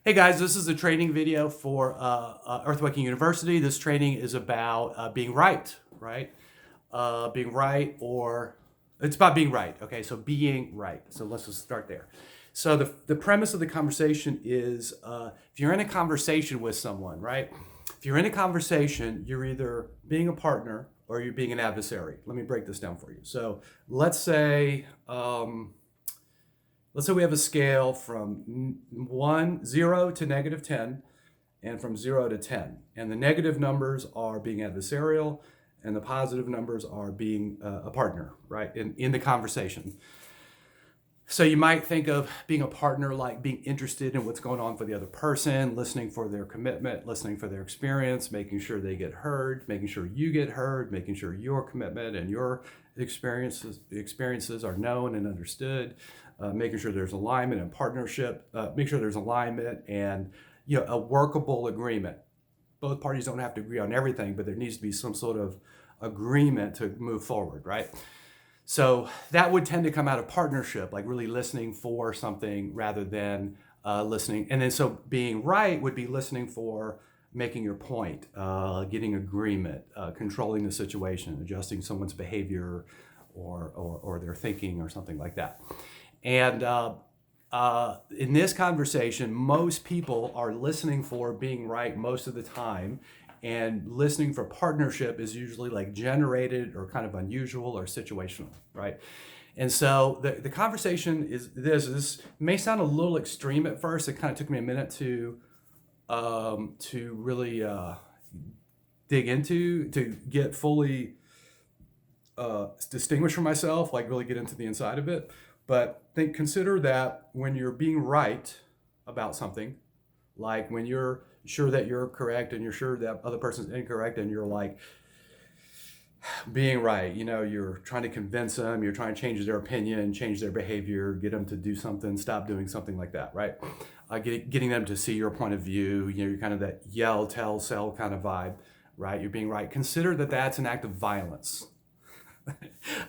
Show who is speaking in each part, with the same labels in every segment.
Speaker 1: Hey guys, this is a training video for Earthwaking University. This training is about being right, right? Being right, or it's about being right. Okay, so being right. So let's just start there. So the premise of the conversation is if you're in a conversation with someone, right? If you're in a conversation, you're either being a partner or you're being an adversary. Let me break this down for you. So let's say. Let's say we have a scale from 0 to negative 10 and from 0 to 10. And the negative numbers are being adversarial and the positive numbers are being a partner, right, in the conversation. So you might think of being a partner like being interested in what's going on for the other person, listening for their commitment, listening for their experience, making sure they get heard, making sure you get heard, making sure your commitment and your experiences are known and understood, making sure there's alignment and partnership, make sure there's alignment and a workable agreement. Both parties don't have to agree on everything, but there needs to be some sort of agreement to move forward, right? So that would tend to come out of partnership, like really listening for something rather than listening. And then so being right would be listening for making your point, getting agreement, controlling the situation, adjusting someone's behavior or their thinking or something like that. And in this conversation, most people are listening for being right most of the time. And listening for partnership is usually like generated or kind of unusual or situational, right? And so the conversation is this may sound a little extreme at first. It kind of took me a minute to really dig into, to get fully distinguished for myself, like really get into the inside of it. But consider that when you're being right about something, like when you're sure that you're correct and you're sure that other person's incorrect and you're like being right, you're trying to convince them, you're trying to change their opinion, change their behavior, get them to do something, stop doing something like that, right? Getting them to see your point of view, you're kind of that yell, tell, sell kind of vibe, right? You're being right. Consider that that's an act of violence.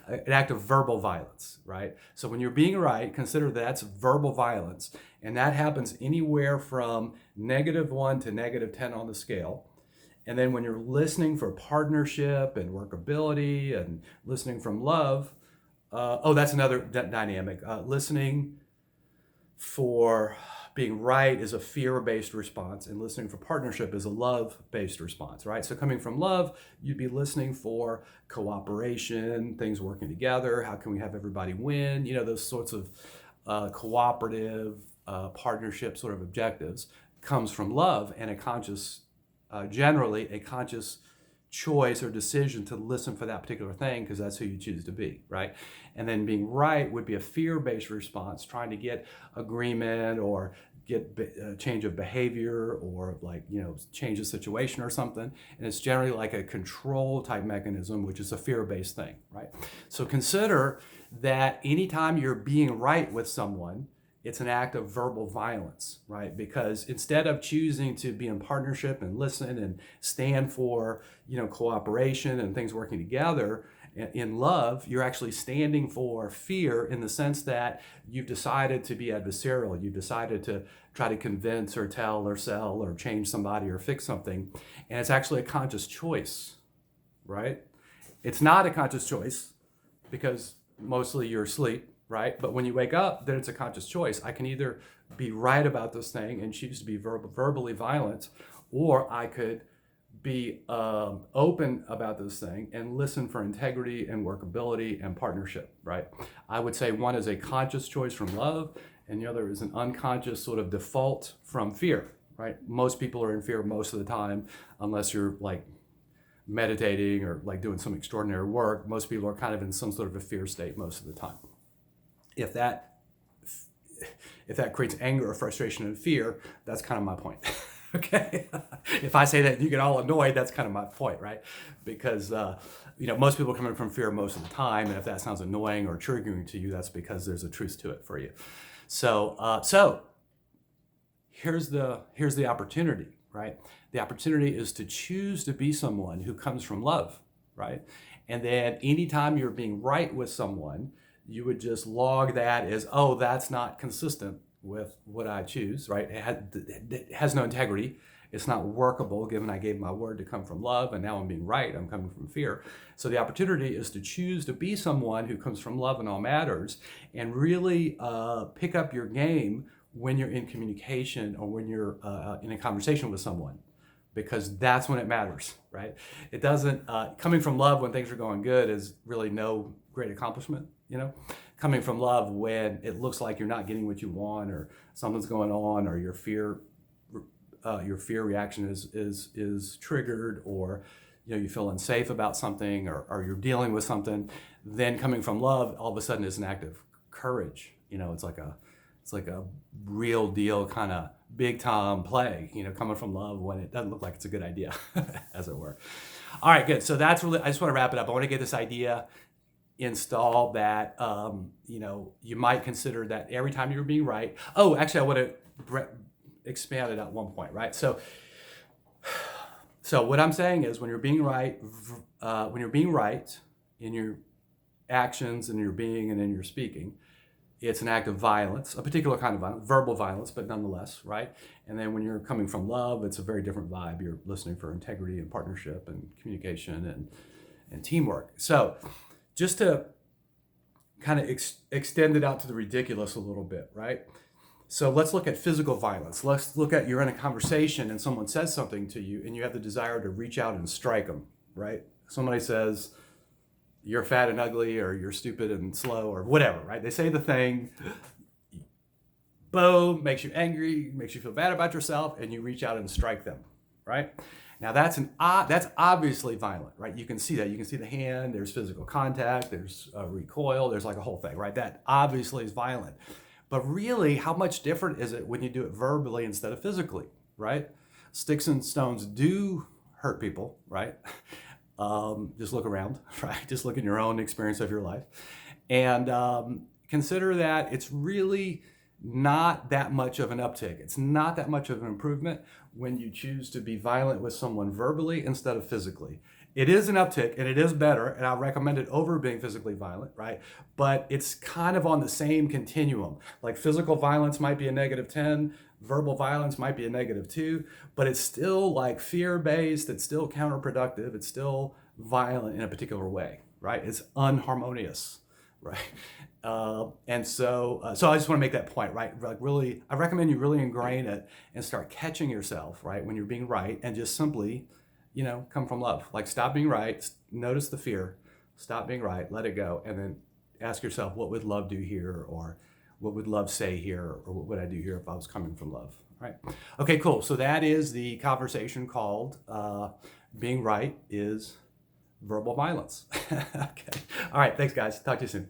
Speaker 1: An act of verbal violence, right? So when you're being right, consider that's verbal violence. And that happens anywhere from -1 to -10 on the scale. And then when you're listening for partnership and workability and listening from love, that's another dynamic. Listening for being right is a fear-based response, and listening for partnership is a love-based response, right? So coming from love, you'd be listening for cooperation, things working together, how can we have everybody win, those sorts of cooperative partnership sort of objectives comes from love and generally a conscious choice or decision to listen for that particular thing because that's who you choose to be, right? And then being right would be a fear-based response, trying to get agreement or get change of behavior or change the situation or something. And it's generally like a control type mechanism, which is a fear-based thing, right? So consider that anytime you're being right with someone, it's an act of verbal violence, right? Because instead of choosing to be in partnership and listen and stand for, cooperation and things working together in love, you're actually standing for fear in the sense that you've decided to be adversarial. You've decided to try to convince or tell or sell or change somebody or fix something. And it's actually a conscious choice, right? It's not a conscious choice because mostly you're asleep, right? But when you wake up, then it's a conscious choice. I can either be right about this thing and choose to be verbally violent, or I could be open about this thing and listen for integrity and workability and partnership, right? I would say one is a conscious choice from love, and the other is an unconscious sort of default from fear, right? Most people are in fear most of the time, unless you're like meditating or like doing some extraordinary work. Most people are kind of in some sort of a fear state most of the time. If that creates anger or frustration and fear, that's kind of my point. Okay. If I say that you get all annoyed, that's kind of my point, right? Because most people are coming from fear most of the time, and if that sounds annoying or triggering to you, that's because there's a truth to it for you. So here's the opportunity, right? The opportunity is to choose to be someone who comes from love, right? And then anytime you're being right with someone, you would just log that as, oh, that's not consistent with what I choose, right? It has no integrity. It's not workable given I gave my word to come from love and now I'm being right. I'm coming from fear. So the opportunity is to choose to be someone who comes from love in all matters and really pick up your game when you're in communication or when you're in a conversation with someone, because that's when it matters, right? It doesn't, coming from love when things are going good is really no great accomplishment, you know? Coming from love when it looks like you're not getting what you want or something's going on or your fear reaction is triggered, or you feel unsafe about something, or you're dealing with something, then coming from love all of a sudden is an act of courage. It's like a real deal kind of big time play, coming from love when it doesn't look like it's a good idea, as it were. All right, good. So that's really, I just want to wrap it up. I want to get this idea installed that, you might consider that every time you're being right. Oh, actually, I want to expand it at one point, right? So what I'm saying is when you're being right in your actions and your being and in your speaking, it's an act of violence, a particular kind of violence, verbal violence, but nonetheless, right? And then when you're coming from love, it's a very different vibe. You're listening for integrity and partnership and communication and teamwork. So just to kind of extend it out to the ridiculous a little bit, right? So let's look at physical violence. Let's look at, you're in a conversation and someone says something to you and you have the desire to reach out and strike them, right? Somebody says, you're fat and ugly, or you're stupid and slow, or whatever, right? They say the thing, boom, makes you angry, makes you feel bad about yourself, and you reach out and strike them, right? Now that's obviously violent, right? You can see that. You can see the hand, there's physical contact, there's a recoil, there's like a whole thing, right? That obviously is violent. But really, how much different is it when you do it verbally instead of physically, right? Sticks and stones do hurt people, right? Just look around, right? Just look at your own experience of your life. And consider that it's really not that much of an uptick. It's not that much of an improvement when you choose to be violent with someone verbally instead of physically. It is an uptick and it is better, and I recommend it over being physically violent, right? But it's kind of on the same continuum. Like physical violence might be a -10, verbal violence might be a -2, but it's still like fear-based, it's still counterproductive, it's still violent in a particular way, right? It's unharmonious, right? And so I just want to make that point, right? Like really, I recommend you really ingrain it and start catching yourself, right? When you're being right, and just simply, come from love. Like stop being right, notice the fear, stop being right, let it go, and then ask yourself, what would love do here? Or what would love say here? Or what would I do here if I was coming from love? All right. Okay, cool. So that is the conversation called Being Right is Verbal Violence. Okay. All right. Thanks, guys. Talk to you soon.